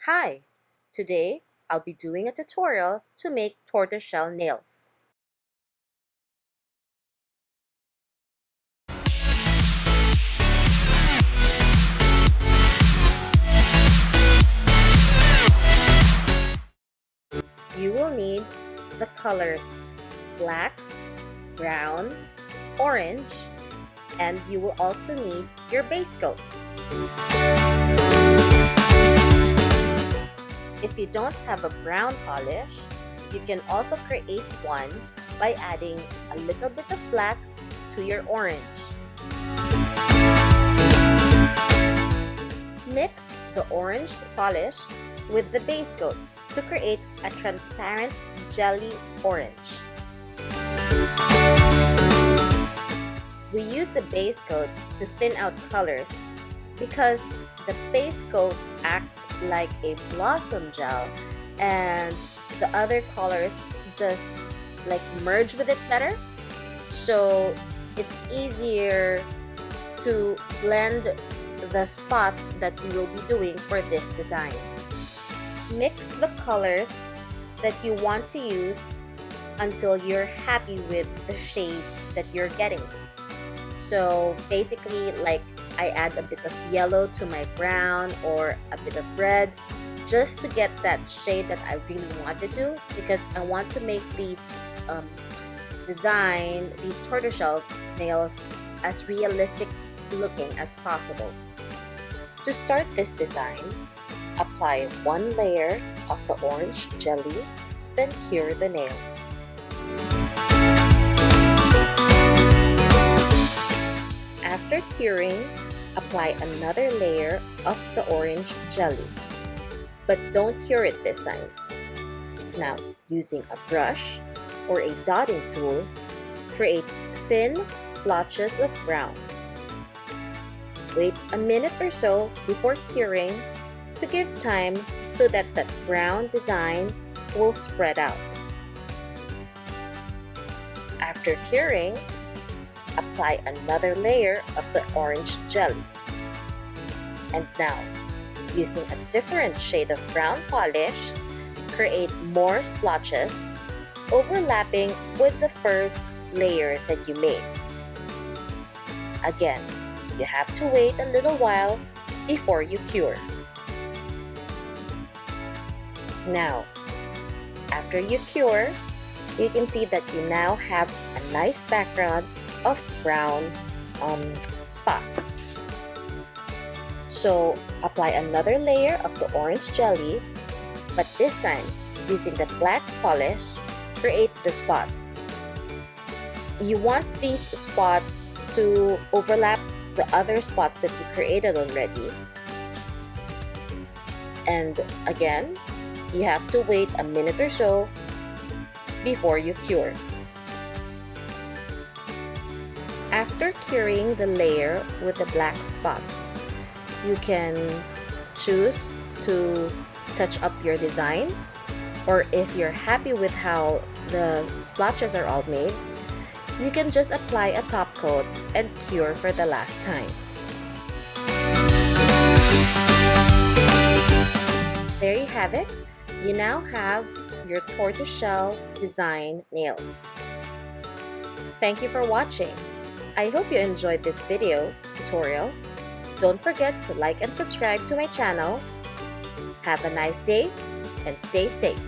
Hi! Today, I'll be doing a tutorial to make tortoiseshell nails. You will need the colors black, brown, orange, and you will also need your base coat. If you don't have a brown polish, you can also create one by adding a little bit of black to your orange. Mix the orange polish with the base coat to create a transparent jelly orange. We use the base coat to thin out colors because the base coat acts like a blossom gel and the other colors just like merge with it better, so it's easier to blend the spots that you will be doing for this design. Mix the colors that you want to use until you're happy with the shades that you're getting. So basically, like, I add a bit of yellow to my brown or a bit of red just to get that shade that I really wanted to, because I want to make these these tortoiseshell nails as realistic looking as possible. To start this design, apply one layer of the orange jelly, then cure the nail. After curing, apply another layer of the orange jelly, but don't cure it this time. Now, using a brush or a dotting tool, create thin splotches of brown. Wait a minute or so before curing to give time so that the brown design will spread out. After curing, apply another layer of the orange jelly. And now, using a different shade of brown polish, create more splotches overlapping with the first layer that you made. Again, you have to wait a little while before you cure. Now, after you cure, you can see that you now have a nice background of brown spots. So apply another layer of the orange jelly, but this time using the black polish, create the spots. You want these spots to overlap the other spots that you created already. And again, you have to wait a minute or so before you cure. After curing the layer with the black spots, you can choose to touch up your design, or if you're happy with how the splotches are all made, you can just apply a top coat and cure for the last time. There you have it. You now have your tortoiseshell design nails. Thank you for watching. I hope you enjoyed this video tutorial. Don't forget to like and subscribe to my channel. Have a nice day and stay safe.